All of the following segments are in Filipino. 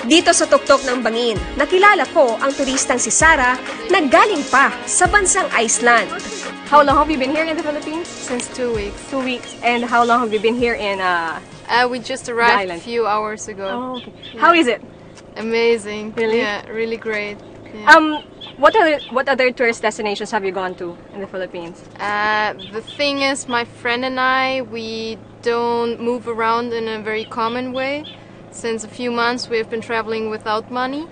Dito sa tuktok ng bangin, nakilala ko ang turistang si Sarah na galing pa sa bansang Iceland. How long have you been here in the Philippines? Since 2 weeks. 2 weeks. And how long have you been here in We just arrived a island. few hours ago. Oh, okay. How is it? Amazing. Really? Yeah, really great. Yeah. What other tourist destinations have you gone to in the Philippines? The thing is, my friend and I, we don't move around in a very common way. Since a few months we've been traveling without money.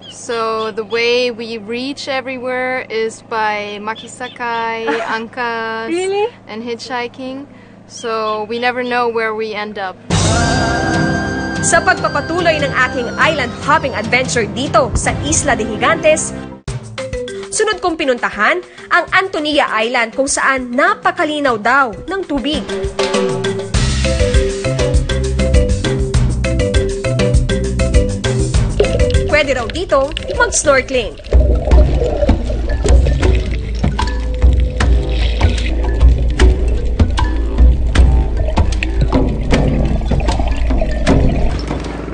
So the way we reach everywhere is by makisakay, angkas, Really? and hitchhiking. So we never know where we end up. Sa pagpapatuloy ng aking island hopping adventure dito sa Isla de Gigantes, sunod kong pinuntahan ang Antonia Island kung saan napakalinaw daw ng tubig. Pwede raw dito mag-snorkeling.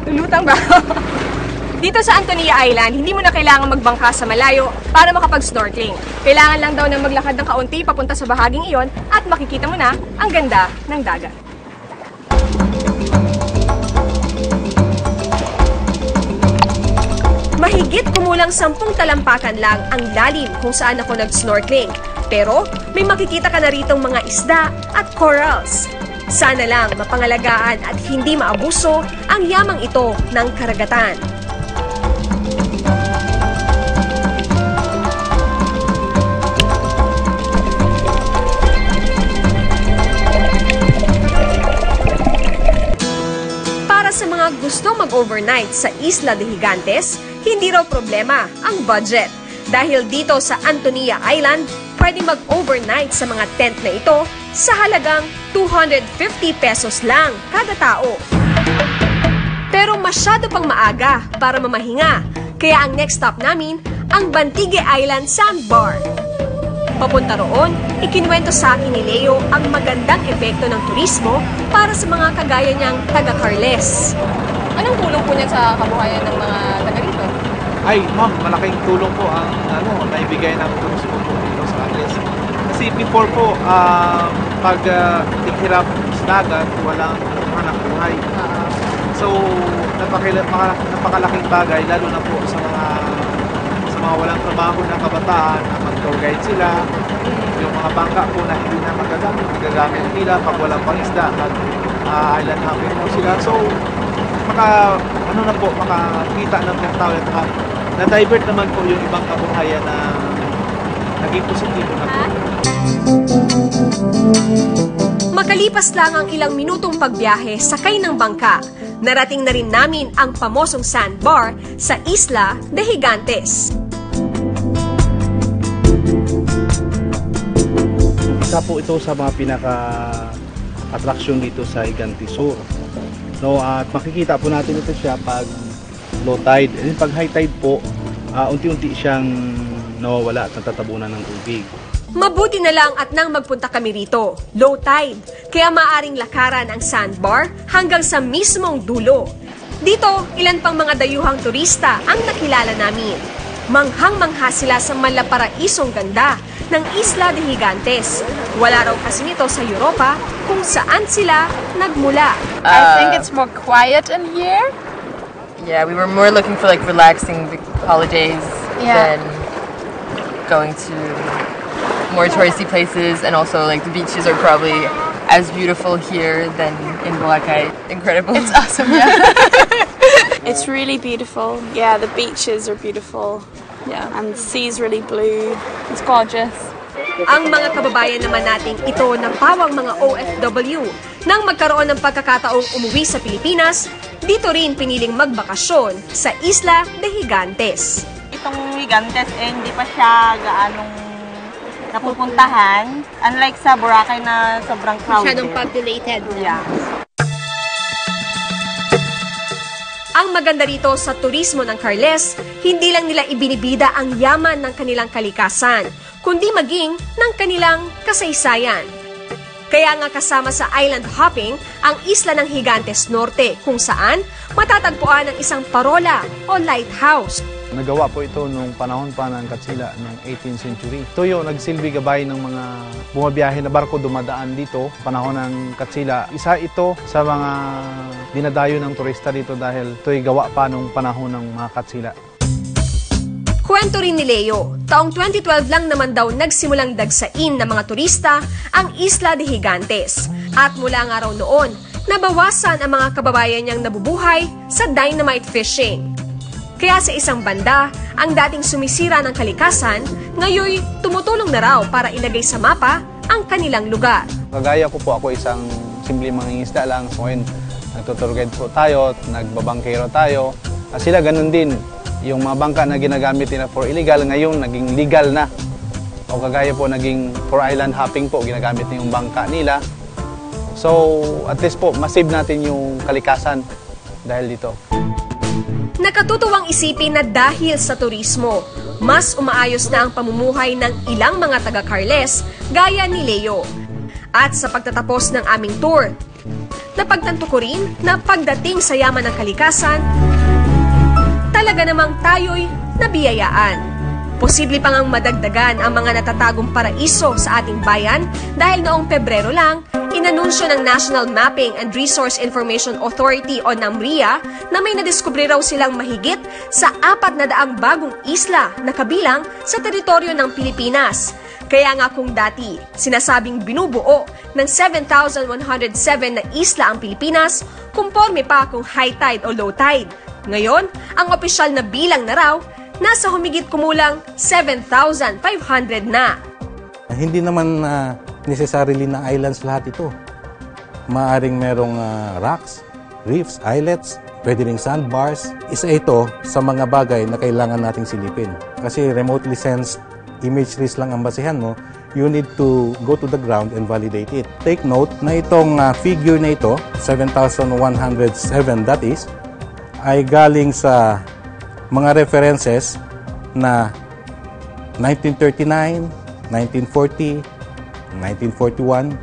Lulutang ba? Dito sa Antonia Island, hindi mo na kailangan magbangka sa malayo para makapag-snorkeling. Kailangan lang daw ng maglakad ng kaunti papunta sa bahaging iyon at makikita mo na ang ganda ng dagat. Mahigit kumulang 10 talampakan lang ang lalim kung saan ako nag-snorkeling. Pero may makikita ka na ritong mga isda at corals. Sana lang mapangalagaan at hindi maabuso ang yamang ito ng karagatan. Para sa mga gustong mag-overnight sa Isla de Gigantes, hindi raw problema ang budget. Dahil dito sa Antonia Island, pwede mag-overnight sa mga tent na ito sa halagang 250 pesos lang kada tao. Pero masyado pang maaga para mamahinga, kaya ang next stop namin ang Bantigue Island Sandbar. Papunta roon, ikinuwento sa akin ni Leo ang magandang epekto ng turismo para sa mga kagaya niyang taga-Carles. Anong tulong po niya sa kabuhayan ng mga taga rito? Ay, ma'am, malaking tulong po ang naibigay ng turismo po dito sa Carles. Kasi before po, pag tighirap sa dagat, walang hanap buhay. So, napakalaking bagay, lalo na po sa mga walang trabaho na kabataan, na mag-tour guide sila, yung mga bangka po na hindi na magagamit nila pag walang pangisda, at island hopping po sila. So, makakita ng tao at na-divert naman po yung ibang kabuhayan na naging positibo na po. Makalipas lang ang ilang minutong pagbiyahe sakay ng bangka, narating na rin namin ang pamosong sandbar sa Isla de Gigantes. Isa po ito sa mga pinaka-attraction dito sa Gigantes Sur. No, at makikita po natin ito siya pag low tide. And pag high tide po, unti-unti siyang nawawala at natatabunan ng tubig. Mabuti na lang at nang magpunta kami rito, low tide, kaya maaring lakaran ang sandbar hanggang sa mismong dulo. Dito, ilan pang mga dayuhang turista ang nakilala namin. Manghang-mangha sila sa malaparaisong ganda ng Isla de Gigantes. Wala raw kasi nito sa Europa kung saan sila nagmula. I think it's more quiet in here. Yeah, we were more looking for like relaxing holidays than going to more touristy places, and also like the beaches are probably as beautiful here than in Boracay. Incredible. It's awesome, yeah. It's really beautiful. Yeah, the beaches are beautiful. Yeah. And the sea's really blue. It's gorgeous. Ang mga kababayan naman nating ito na pawang mga OFW nang magkaroon ng pagkakataong umuwi sa Pilipinas, dito rin piniling magbakasyon sa Isla de Gigantes. Itong Gigantes hindi pa siya gaanong napupuntahan. Unlike sa Boracay na sobrang crowded. Masyadong populated. Yeah. Ang maganda rito sa turismo ng Carles, hindi lang nila ibinibida ang yaman ng kanilang kalikasan, kundi maging ng kanilang kasaysayan. Kaya nga kasama sa island hopping ang Isla ng Higantes Norte, kung saan matatagpuan ang isang parola o lighthouse. Nagawa po ito nung panahon pa ng Katsila noong 18th century. Ito yung nagsilbi gabay ng mga bumabiyahe na barko dumadaan dito panahon ng Katsila. Isa ito sa mga dinadayo ng turista dito dahil ito'y gawa pa nung panahon ng mga Katsila. Kwento rin ni Leo, taong 2012 lang naman daw nagsimulang dagsain ng mga turista ang Isla de Higantes. At mula nga raw noon, nabawasan ang mga kababayan niyang nabubuhay sa dynamite fishing. Kaya sa isang banda, ang dating sumisira ng kalikasan, ngayon tumutulong na raw para ilagay sa mapa ang kanilang lugar. Kagaya ko po, ako isang simpleng mangingisda lang. So ngayon, nagtutour guide po tayo, nagbabangkero tayo. Sila ganun din. Yung mga bangka na ginagamit nila for illegal, ngayon naging legal na. O kagaya po, naging for island hopping po, ginagamit na yung bangka nila. So at least po, masave natin yung kalikasan dahil dito. Nakatutuwang isipin na dahil sa turismo, mas umaayos na ang pamumuhay ng ilang mga taga-Carles gaya ni Leo. At sa pagtatapos ng aming tour, napagtanto ko rin na pagdating sa yaman ng kalikasan, talaga namang tayo'y nabiyayaan. Posible pang ang madagdagan ang mga natatagong paraiso sa ating bayan dahil noong Pebrero lang, inanunsyo ng National Mapping and Resource Information Authority o NAMRIA na may nadiskubre raw silang mahigit sa 400 bagong isla na kabilang sa teritoryo ng Pilipinas. Kaya nga kung dati sinasabing binubuo ng 7,107 na isla ang Pilipinas, kumporme pa kung high tide o low tide. Ngayon, ang opisyal na bilang na raw, nasa humigit kumulang 7,500 na. Hindi naman necessarily na islands lahat ito. Maaring merong rocks, reefs, islets, pwede ring sandbars. Isa ito sa mga bagay na kailangan nating silipin. Kasi remotely sensed imageries lang ang basehan mo, you need to go to the ground and validate it. Take note na itong figure na ito, 7,107 that is, ay galing sa mga references na 1939, 1940, 1941,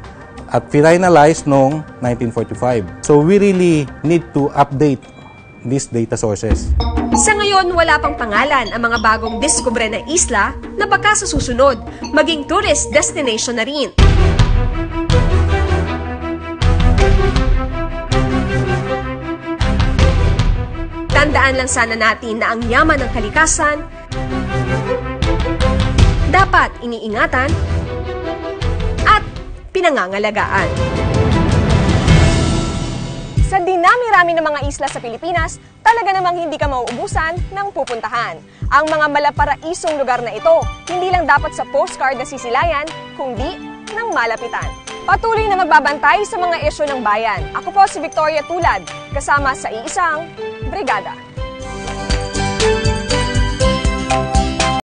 at finalized noong 1945. So we really need to update these data sources. Sa ngayon, wala pang pangalan ang mga bagong diskubre na isla na baka sa susunod maging tourist destination na rin. Tandaan lang sana natin na ang yaman ng kalikasan dapat iniingatan at pinangangalagaan. Sa dinami-rami ng mga isla sa Pilipinas, talaga namang hindi ka mauubusan ng pupuntahan. Ang mga malaparaisong lugar na ito, hindi lang dapat sa postcard na sisilayan, kundi ng malapitan. Patuloy na magbabantay sa mga isyu ng bayan. Ako po si Victoria Tulad, kasama sa iisang brigada.